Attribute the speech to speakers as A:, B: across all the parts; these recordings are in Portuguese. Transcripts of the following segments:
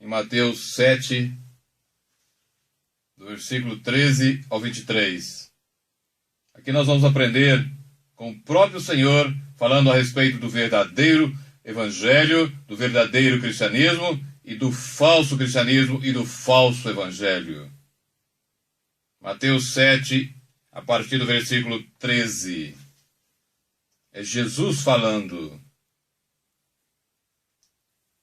A: Mateus 7, do versículo 13 ao 23. Aqui nós vamos aprender com o próprio Senhor falando a respeito do verdadeiro evangelho, do verdadeiro cristianismo e do falso cristianismo e do falso evangelho. Mateus 7, a partir do versículo 13. É Jesus falando.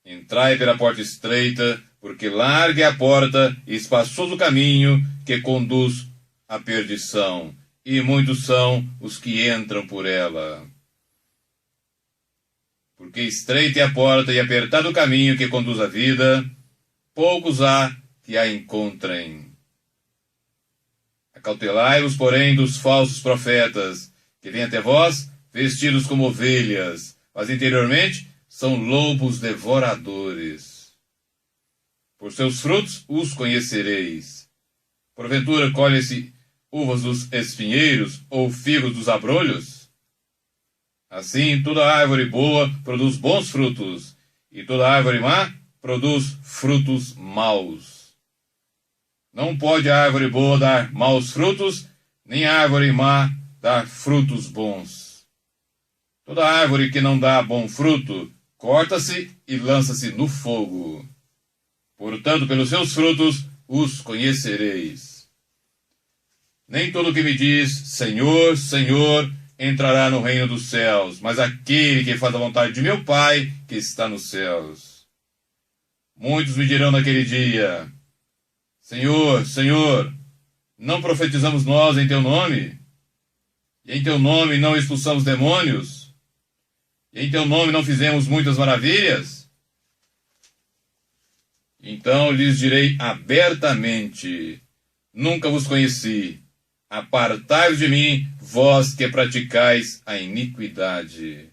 A: Entrai pela porta estreita, porque larga é a porta e espaçoso o caminho que conduz à perdição, e muitos são os que entram por ela. Porque estreita é a porta e apertado o caminho que conduz à vida, poucos há que a encontrem. Acautelai-vos, porém, dos falsos profetas, que vêm até vós vestidos como ovelhas, mas interiormente são lobos devoradores. Por seus frutos os conhecereis. Porventura colhe-se uvas dos espinheiros ou figos dos abrolhos? Assim, toda árvore boa produz bons frutos, e toda árvore má produz frutos maus. Não pode a árvore boa dar maus frutos, nem a árvore má dar frutos bons. Toda árvore que não dá bom fruto, corta-se e lança-se no fogo. Portanto, pelos seus frutos os conhecereis. Nem todo que me diz, Senhor, Senhor, entrará no reino dos céus, mas aquele que faz a vontade de meu Pai, que está nos céus. Muitos me dirão naquele dia, Senhor, Senhor, não profetizamos nós em teu nome? E em teu nome não expulsamos demônios? E em teu nome não fizemos muitas maravilhas? Então lhes direi abertamente, nunca vos conheci. Apartai-vos de mim, vós que praticais a iniquidade.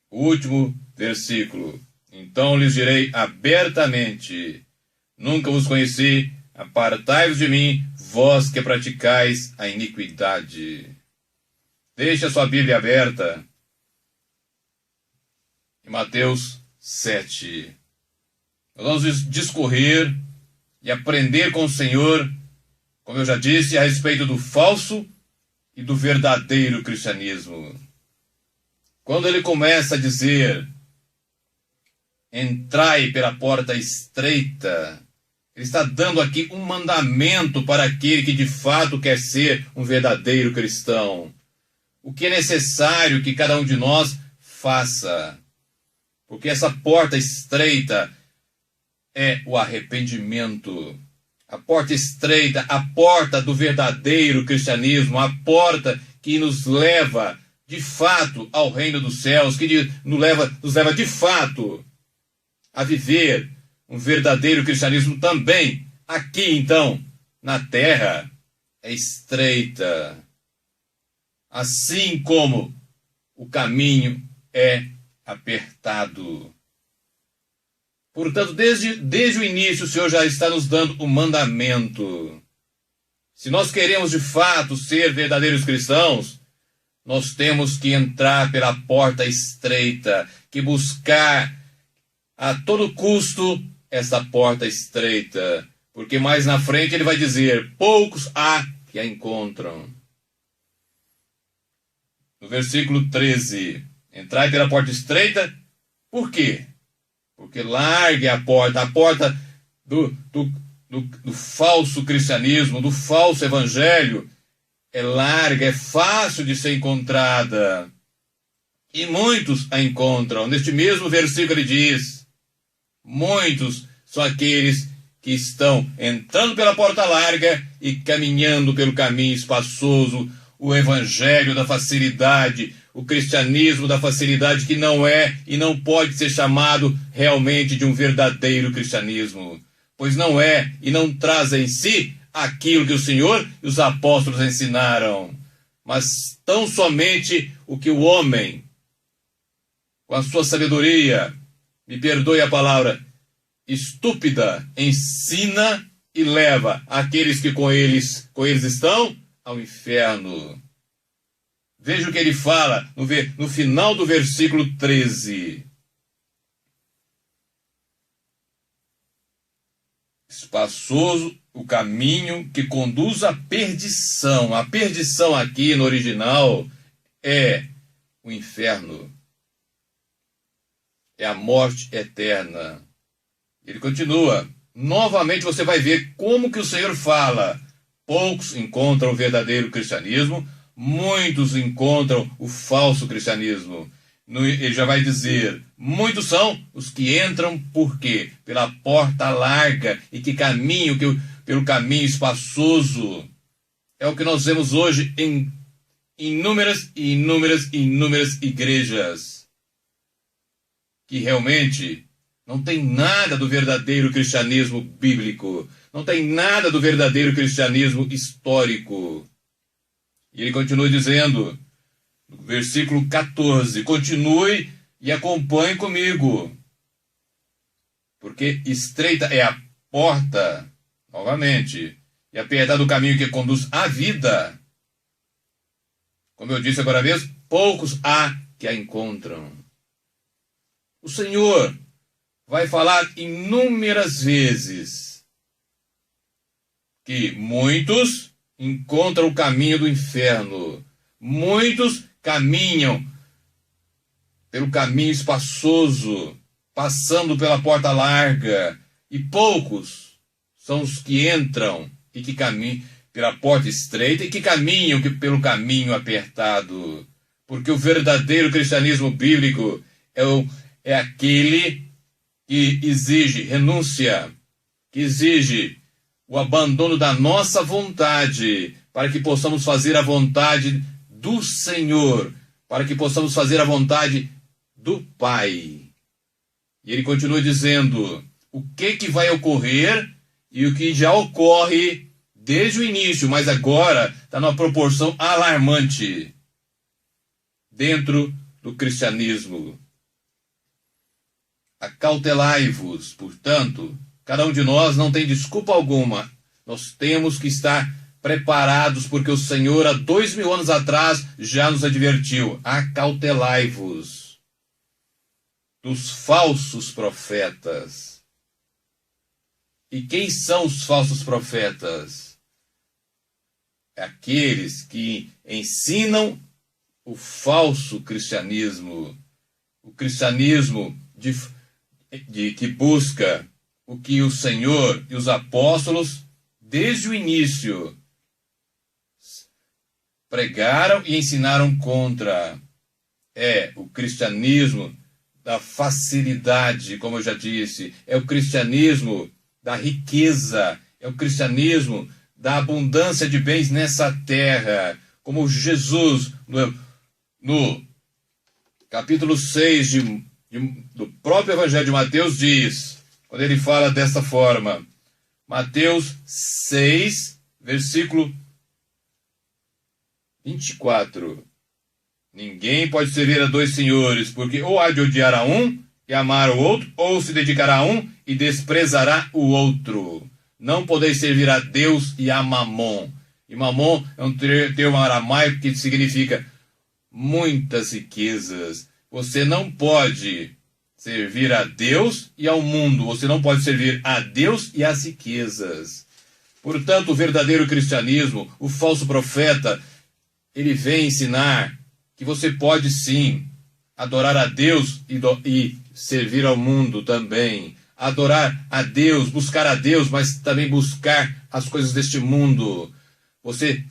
A: O último versículo. Então lhes direi abertamente, nunca vos conheci. Apartai-vos de mim, vós que praticais a iniquidade. Deixe a sua Bíblia aberta em Mateus 7. Nós vamos discorrer e aprender com o Senhor, como eu já disse, a respeito do falso e do verdadeiro cristianismo. Quando ele começa a dizer, entrai pela porta estreita, ele está dando aqui um mandamento para aquele que de fato quer ser um verdadeiro cristão. O que é necessário que cada um de nós faça. Porque essa porta estreita é o arrependimento. A porta estreita, a porta do verdadeiro cristianismo, a porta que nos leva de fato ao reino dos céus, que nos leva de fato a viver um verdadeiro cristianismo também. Aqui então, na terra, é estreita. Assim como o caminho é apertado. Portanto, desde o início, o Senhor já está nos dando o mandamento. Se nós queremos de fato ser verdadeiros cristãos, nós temos que entrar pela porta estreita, que buscar a todo custo essa porta estreita, porque mais na frente ele vai dizer, poucos há que a encontram. No versículo 13, entrai pela porta estreita, por quê? Porque largue a porta do falso cristianismo, do falso evangelho, é larga, é fácil de ser encontrada. E muitos a encontram. Neste mesmo versículo ele diz, muitos são aqueles que estão entrando pela porta larga e caminhando pelo caminho espaçoso, o evangelho da facilidade, o cristianismo da facilidade que não é e não pode ser chamado realmente de um verdadeiro cristianismo, pois não é e não traz em si aquilo que o Senhor e os apóstolos ensinaram, mas tão somente o que o homem, com a sua sabedoria, me perdoe a palavra, estúpida, ensina e leva aqueles que com eles estão ao inferno. Veja o que ele fala no final do versículo 13. espaçoso o caminho que conduz à perdição. A perdição aqui no original é o inferno. É a morte eterna. Ele continua. Novamente você vai ver como que o Senhor fala. Poucos encontram o verdadeiro cristianismo, muitos encontram o falso cristianismo. Ele já vai dizer, muitos são os que entram por quê? Pela porta larga e que caminham pelo caminho espaçoso. É o que nós vemos hoje em inúmeras igrejas que realmente não tem nada do verdadeiro cristianismo bíblico, não tem nada do verdadeiro cristianismo histórico. E ele continua dizendo, no versículo 14, continue e acompanhe comigo, porque estreita é a porta, novamente, e apertado o caminho que conduz à vida. Como eu disse agora mesmo, poucos há que a encontram. O Senhor vai falar inúmeras vezes que muitos encontram o caminho do inferno. Muitos caminham pelo caminho espaçoso, passando pela porta larga, e poucos são os que entram e que caminham pela porta estreita e que caminham pelo caminho apertado. Porque o verdadeiro cristianismo bíblico é aquele que exige renúncia, que exige o abandono da nossa vontade, para que possamos fazer a vontade do Senhor, para que possamos fazer a vontade do Pai. E ele continua dizendo o que vai ocorrer e o que já ocorre desde o início, mas agora está numa proporção alarmante dentro do cristianismo. Acautelai-vos, portanto, cada um de nós não tem desculpa alguma. Nós temos que estar preparados, porque o Senhor, há 2000 anos atrás, já nos advertiu. Acautelai-vos dos falsos profetas. E quem são os falsos profetas? Aqueles que ensinam o falso cristianismo. O cristianismo que busca o que o Senhor e os apóstolos, desde o início, pregaram e ensinaram contra. É o cristianismo da facilidade, como eu já disse, é o cristianismo da riqueza, é o cristianismo da abundância de bens nessa terra, como Jesus, no capítulo 6 do próprio Evangelho de Mateus diz, quando ele fala desta forma, Mateus 6, versículo 24. Ninguém pode servir a dois senhores, porque ou há de odiar a um e amar o outro, ou se dedicará a um e desprezará o outro. Não podeis servir a Deus e a Mamon. E Mamon é um termo aramaico que significa muitas riquezas. Você não pode servir a Deus e ao mundo. Você não pode servir a Deus e às riquezas. Portanto, o verdadeiro cristianismo, o falso profeta, ele vem ensinar que você pode sim adorar a Deus e servir ao mundo também. Adorar a Deus, buscar a Deus, mas também buscar as coisas deste mundo. Você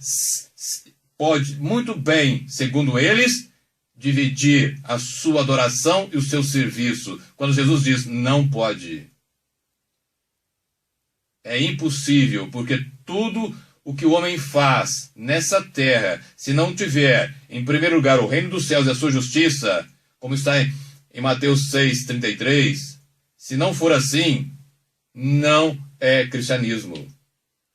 A: pode muito bem, segundo eles, dividir a sua adoração e o seu serviço. Quando Jesus diz, não pode. É impossível, porque tudo o que o homem faz nessa terra, se não tiver, em primeiro lugar, o reino dos céus e a sua justiça, como está em Mateus 6,33, se não for assim, não é cristianismo.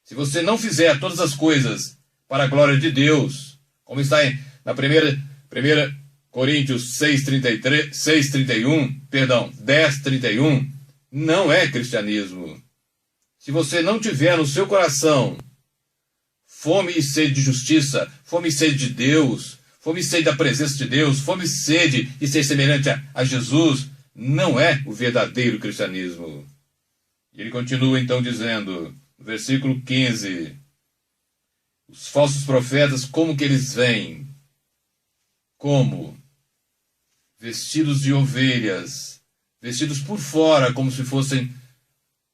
A: Se você não fizer todas as coisas para a glória de Deus, como está na primeira Coríntios 10:31, não é cristianismo. Se você não tiver no seu coração fome e sede de justiça, fome e sede de Deus, fome e sede da presença de Deus, fome e sede de ser semelhante a Jesus, não é o verdadeiro cristianismo. E ele continua então dizendo, no versículo 15, os falsos profetas, como que eles vêm? Como? Vestidos de ovelhas, vestidos por fora como se fossem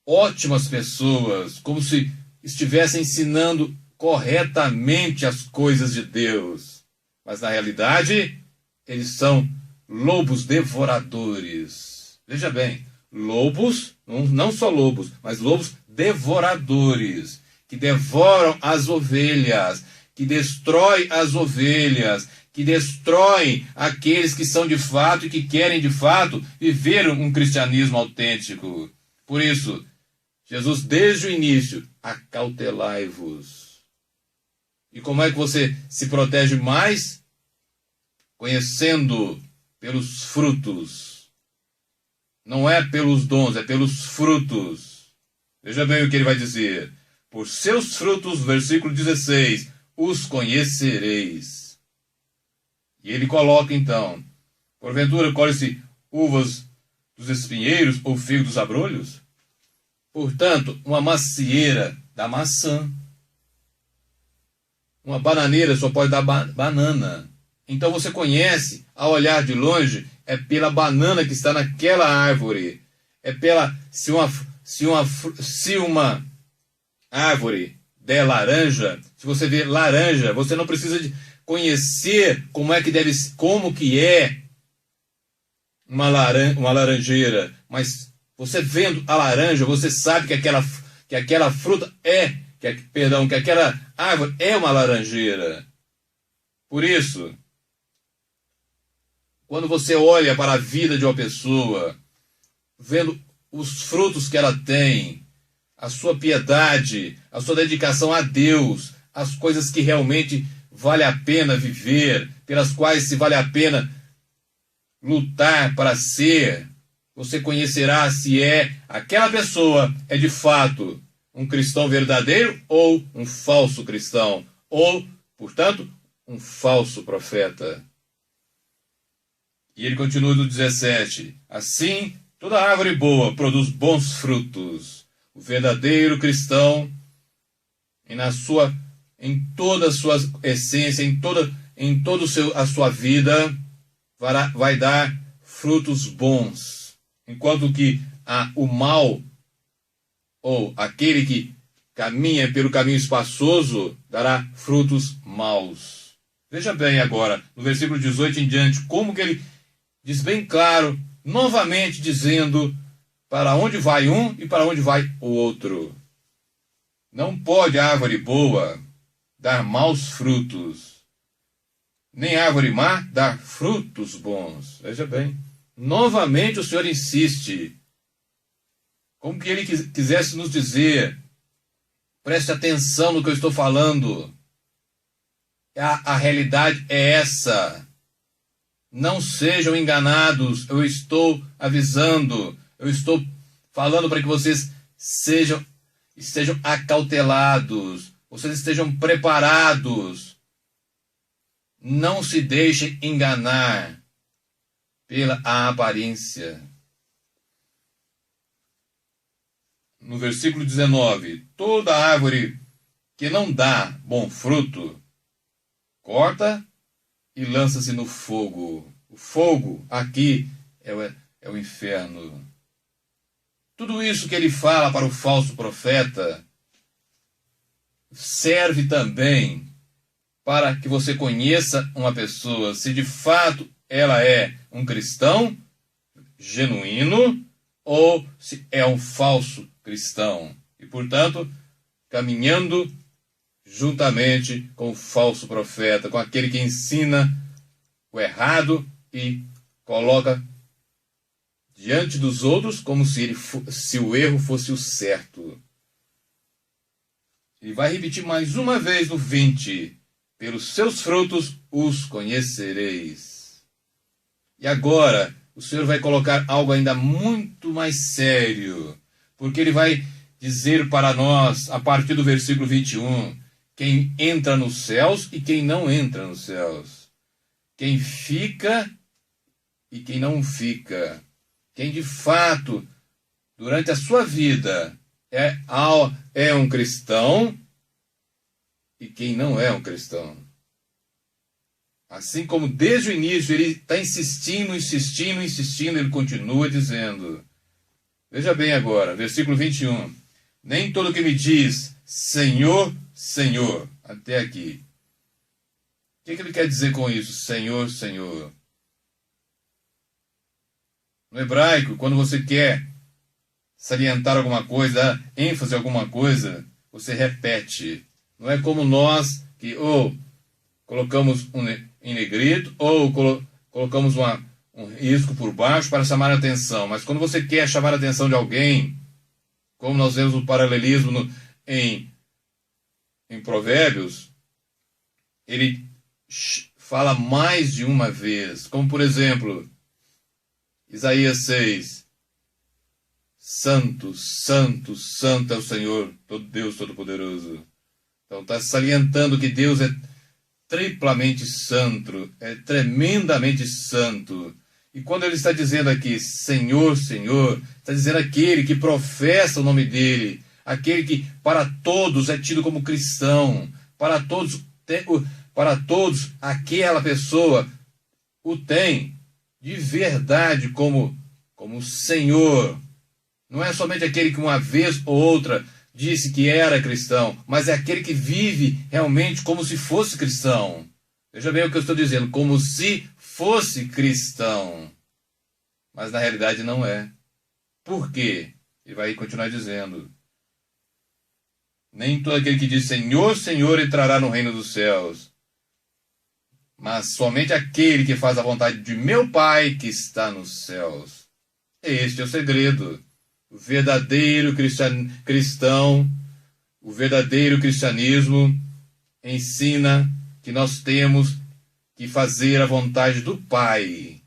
A: ótimas pessoas, como se estivessem ensinando corretamente as coisas de Deus. Mas na realidade, eles são lobos devoradores. Veja bem, lobos, não só lobos, mas lobos devoradores, que devoram as ovelhas, que destroem as ovelhas, que destroem aqueles que são de fato e que querem de fato viver um cristianismo autêntico. Por isso, Jesus, desde o início, acautelai-vos. E como é que você se protege mais? Conhecendo pelos frutos. Não é pelos dons, é pelos frutos. Veja bem o que ele vai dizer. Por seus frutos, versículo 16, os conhecereis. E ele coloca então, porventura colhe-se uvas dos espinheiros ou figo dos abrolhos? Portanto, uma macieira dá maçã. Uma bananeira só pode dar banana. Então você conhece, ao olhar de longe, é pela banana que está naquela árvore. É pela... Se uma árvore der laranja, se você vê laranja, você não precisa de conhecer como que é uma laranjeira, mas você vendo a laranja, você sabe que aquela fruta que aquela árvore é uma laranjeira. Por isso, quando você olha para a vida de uma pessoa, vendo os frutos que ela tem, a sua piedade, a sua dedicação a Deus, as coisas que realmente vale a pena viver, pelas quais se vale a pena lutar para ser, você conhecerá se aquela pessoa é de fato um cristão verdadeiro ou um falso cristão, ou, portanto, um falso profeta. E ele continua no 17, assim, toda árvore boa produz bons frutos. O verdadeiro cristão, em toda a sua essência, em toda a sua vida, vai dar frutos bons. Enquanto que o mal, ou aquele que caminha pelo caminho espaçoso, dará frutos maus. Veja bem agora, no versículo 18 em diante, como que ele diz bem claro, novamente dizendo para onde vai um e para onde vai o outro. Não pode a árvore boa dar maus frutos, nem árvore má dar frutos bons. Veja bem, novamente o Senhor insiste, como que ele quisesse nos dizer, preste atenção no que eu estou falando, a realidade é essa. Não sejam enganados, eu estou avisando, eu estou falando para que vocês estejam acautelados, vocês estejam preparados. Não se deixem enganar pela aparência. No versículo 19, toda árvore que não dá bom fruto, corta e lança-se no fogo. O fogo aqui é o inferno. Tudo isso que ele fala para o falso profeta serve também para que você conheça uma pessoa, se de fato ela é um cristão genuíno ou se é um falso cristão. E, portanto, caminhando juntamente com o falso profeta, com aquele que ensina o errado e coloca diante dos outros como se o erro fosse o certo. Ele vai repetir mais uma vez no 20, pelos seus frutos os conhecereis. E agora, o Senhor vai colocar algo ainda muito mais sério, porque ele vai dizer para nós, a partir do versículo 21, quem entra nos céus e quem não entra nos céus. Quem fica e quem não fica. Quem de fato durante a sua vida é um cristão e quem não é um cristão. Assim como desde o início ele está insistindo, ele continua dizendo. Veja bem agora, versículo 21. Nem todo que me diz Senhor, Senhor, até aqui. O que ele quer dizer com isso? Senhor, Senhor. No hebraico, quando você quer salientar alguma coisa, dar ênfase a alguma coisa, você repete. Não é como nós que ou colocamos em negrito ou colocamos um risco por baixo para chamar a atenção. Mas quando você quer chamar a atenção de alguém, como nós vemos o paralelismo em Provérbios, ele fala mais de uma vez. Como, por exemplo, Isaías 6. Santo, santo, santo é o Senhor, todo Deus Todo-Poderoso. Então está salientando que Deus é triplamente santo, é tremendamente santo. E quando ele está dizendo aqui, Senhor, Senhor, está dizendo aquele que professa o nome dele, aquele que para todos é tido como cristão, para todos aquela pessoa o tem de verdade como Senhor. Não é somente aquele que uma vez ou outra disse que era cristão, mas é aquele que vive realmente como se fosse cristão. Veja bem o que eu estou dizendo, como se fosse cristão. Mas na realidade não é. Por quê? Ele vai continuar dizendo. Nem todo aquele que diz Senhor, Senhor entrará no reino dos céus, mas somente aquele que faz a vontade de meu Pai que está nos céus. Este é o segredo. O verdadeiro cristão, o verdadeiro cristianismo ensina que nós temos que fazer a vontade do Pai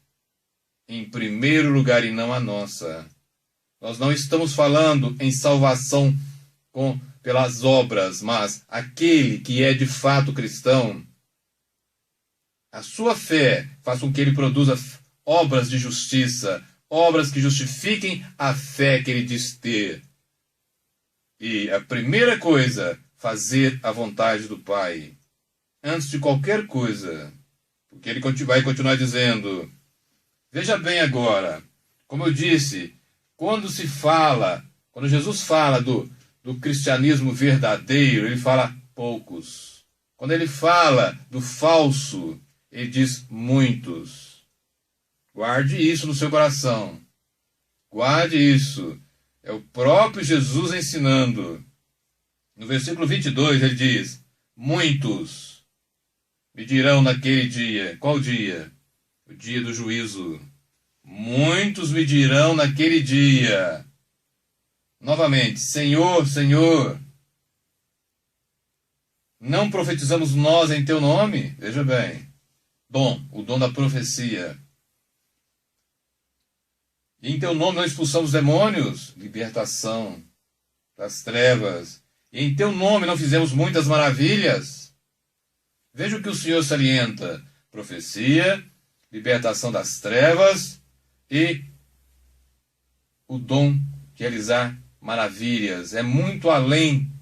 A: em primeiro lugar e não a nossa. Nós não estamos falando em salvação pelas obras, mas aquele que é de fato cristão, a sua fé faz com que ele produza obras de justiça, obras que justifiquem a fé que ele diz ter. E a primeira coisa, fazer a vontade do Pai, antes de qualquer coisa. Porque ele vai continuar dizendo, veja bem agora, como eu disse, quando Jesus fala do cristianismo verdadeiro, ele fala poucos. Quando ele fala do falso, ele diz muitos. Guarde isso no seu coração. Guarde isso. É o próprio Jesus ensinando. No versículo 22 ele diz, muitos me dirão naquele dia. Qual dia? O dia do juízo. Muitos me dirão naquele dia. Novamente, Senhor, Senhor, não profetizamos nós em teu nome? Veja bem. O dom da profecia. E em teu nome não expulsamos demônios? Libertação das trevas. E em teu nome não fizemos muitas maravilhas? Veja o que o Senhor salienta. Profecia, libertação das trevas e o dom de realizar maravilhas. É muito além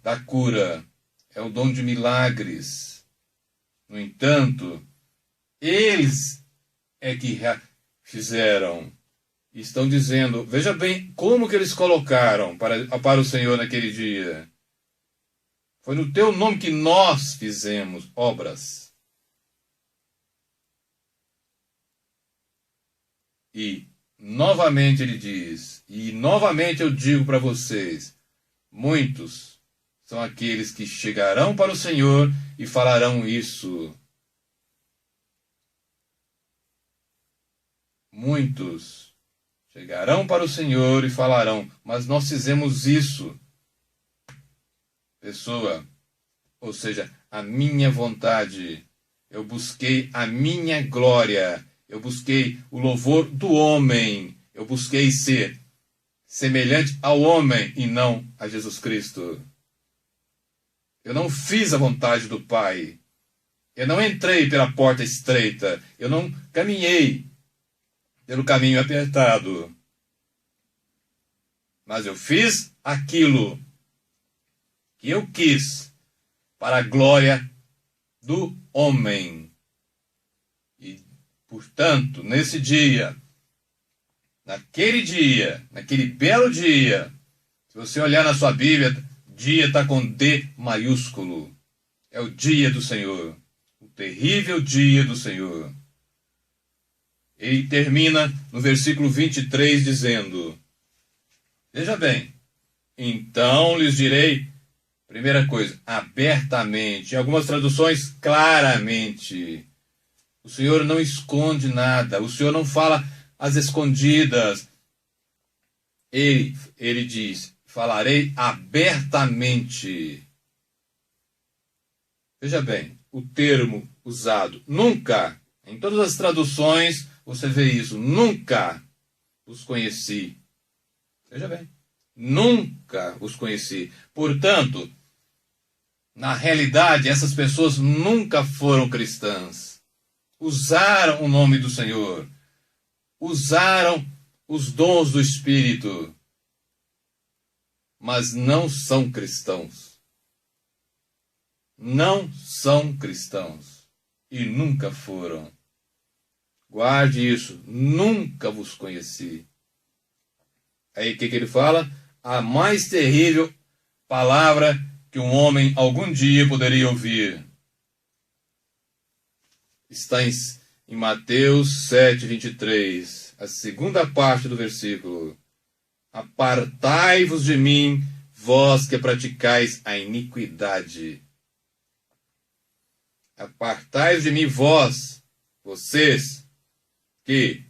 A: da cura. É o dom de milagres. No entanto, eles é que fizeram. Estão dizendo, veja bem como que eles colocaram para o Senhor naquele dia. Foi no teu nome que nós fizemos obras. E novamente ele diz, e novamente eu digo para vocês, muitos são aqueles que chegarão para o Senhor e falarão isso. Muitos chegarão para o Senhor e falarão, mas nós fizemos isso. Pessoa, ou seja, a minha vontade. Eu busquei a minha glória. Eu busquei o louvor do homem. Eu busquei ser semelhante ao homem e não a Jesus Cristo. Eu não fiz a vontade do Pai. Eu não entrei pela porta estreita. Eu não caminhei pelo caminho apertado. mas eu fiz aquilo que eu quis para a glória do homem. E, portanto, nesse dia, naquele belo dia, se você olhar na sua Bíblia, dia está com D maiúsculo. É o dia do Senhor, o terrível dia do Senhor. Ele termina no versículo 23 dizendo, veja bem, então lhes direi, primeira coisa, abertamente, em algumas traduções, claramente. O Senhor não esconde nada, o Senhor não fala às escondidas. Ele diz, falarei abertamente. Veja bem, o termo usado, nunca, em todas as traduções você vê isso, nunca os conheci. Veja bem, nunca os conheci. Portanto, na realidade, essas pessoas nunca foram cristãs. Usaram o nome do Senhor, usaram os dons do Espírito, mas não são cristãos. Não são cristãos e nunca foram. Guarde isso, nunca vos conheci. Aí o que ele fala? A mais terrível palavra que um homem algum dia poderia ouvir. Está em Mateus 7, 23, a segunda parte do versículo. Apartai-vos de mim, vós que praticais a iniquidade. Apartai-vos de mim, vocês, que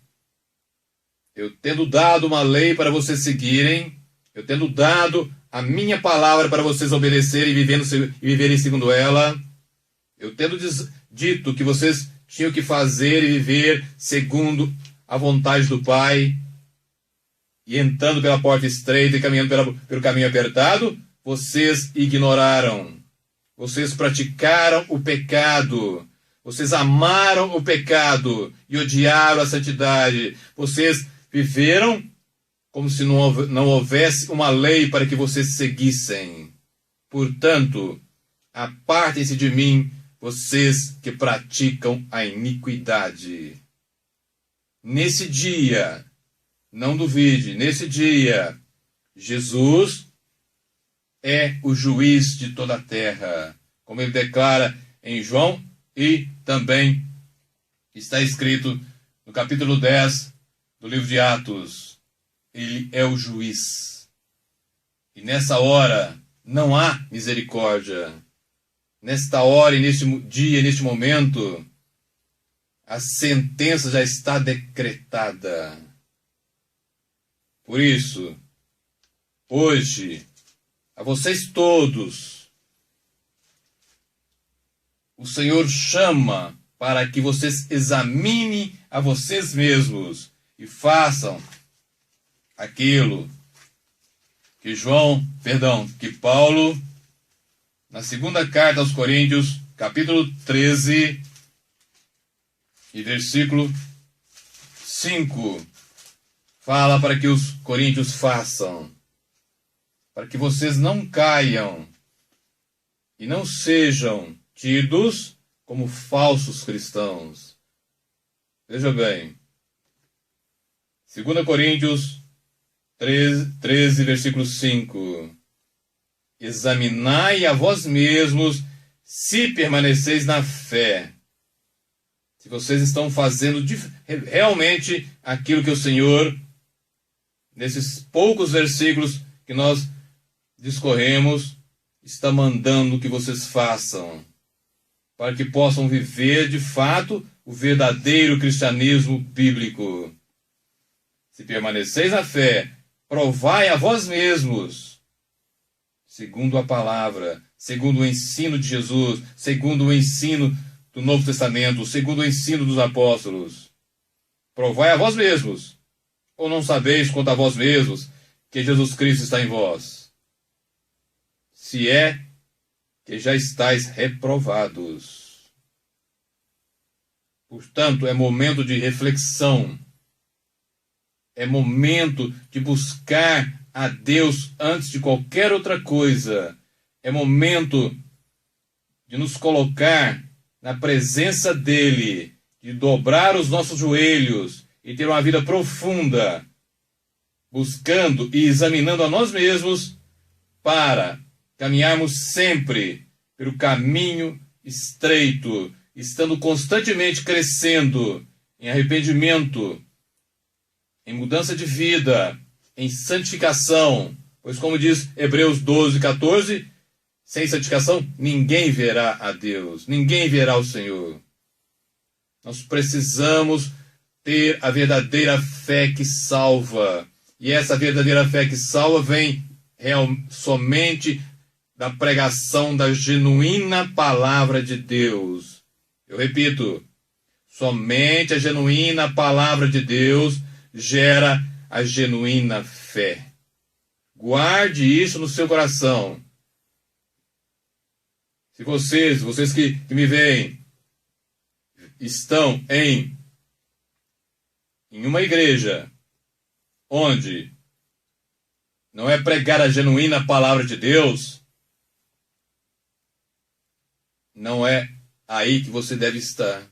A: eu tendo dado uma lei para vocês seguirem, eu tendo dado a minha palavra para vocês obedecerem e viverem segundo ela, eu tendo dito que vocês tinham que fazer e viver segundo a vontade do Pai, e entrando pela porta estreita e caminhando pelo caminho apertado, vocês ignoraram. Vocês praticaram o pecado. Vocês amaram o pecado e odiaram a santidade. Vocês viveram como se não houvesse uma lei para que vocês seguissem. Portanto, apartem-se de mim, vocês que praticam a iniquidade. Nesse dia, não duvide, nesse dia, Jesus é o juiz de toda a terra, como ele declara em João, e também está escrito no capítulo 10 do livro de Atos. Ele é o juiz. E nessa hora não há misericórdia. Nesta hora e neste dia, neste momento, a sentença já está decretada. Por isso, hoje, a vocês todos, o Senhor chama para que vocês examinem a vocês mesmos e façam aquilo que Paulo, na segunda carta aos Coríntios, capítulo 13, e versículo 5, fala para que os coríntios façam, para que vocês não caiam e não sejam tidos como falsos cristãos. Veja bem, 2 Coríntios 13, versículo 5. Examinai a vós mesmos se permaneceis na fé. Se vocês estão fazendo realmente aquilo que o Senhor, nesses poucos versículos que nós discorremos, está mandando que vocês façam, para que possam viver de fato o verdadeiro cristianismo bíblico. Se permaneceis na fé, provai a vós mesmos, segundo a palavra, segundo o ensino de Jesus, segundo o ensino do Novo Testamento, segundo o ensino dos apóstolos. Provai a vós mesmos, ou não sabeis quanto a vós mesmos que Jesus Cristo está em vós? Se é que já estáis reprovados. Portanto, é momento de reflexão. É momento de buscar a Deus antes de qualquer outra coisa. É momento de nos colocar na presença dele, de dobrar os nossos joelhos e ter uma vida profunda, buscando e examinando a nós mesmos para caminharmos sempre pelo caminho estreito, estando constantemente crescendo em arrependimento, em mudança de vida, em santificação, pois como diz Hebreus 12, 14, sem santificação ninguém verá a Deus, ninguém verá o Senhor. Nós precisamos ter a verdadeira fé que salva, e essa verdadeira fé que salva vem somente da pregação da genuína palavra de Deus. Eu repito, somente a genuína palavra de Deus gera a genuína fé. Guarde isso no seu coração. Se vocês que me veem, estão em uma igreja onde não é pregar a genuína palavra de Deus, não é aí que você deve estar.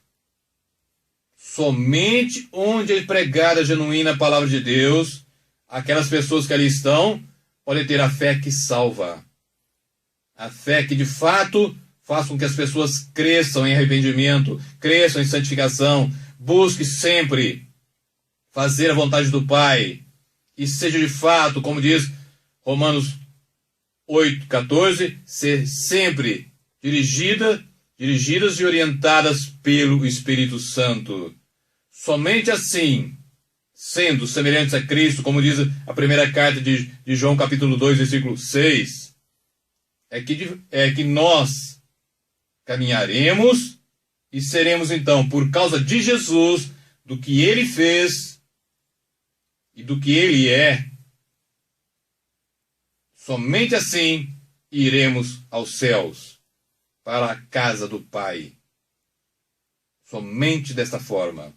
A: Somente onde é pregada a genuína palavra de Deus, aquelas pessoas que ali estão podem ter a fé que salva. A fé que de fato faz com que as pessoas cresçam em arrependimento, cresçam em santificação, busque sempre fazer a vontade do Pai, e seja de fato, como diz Romanos 8, 14, ser sempre dirigidas e orientadas pelo Espírito Santo. Somente assim, sendo semelhantes a Cristo, como diz a primeira carta de João, capítulo 2, versículo 6, é que nós caminharemos e seremos, então, por causa de Jesus, do que ele fez e do que ele é, somente assim iremos aos céus, para a casa do Pai. Somente desta forma.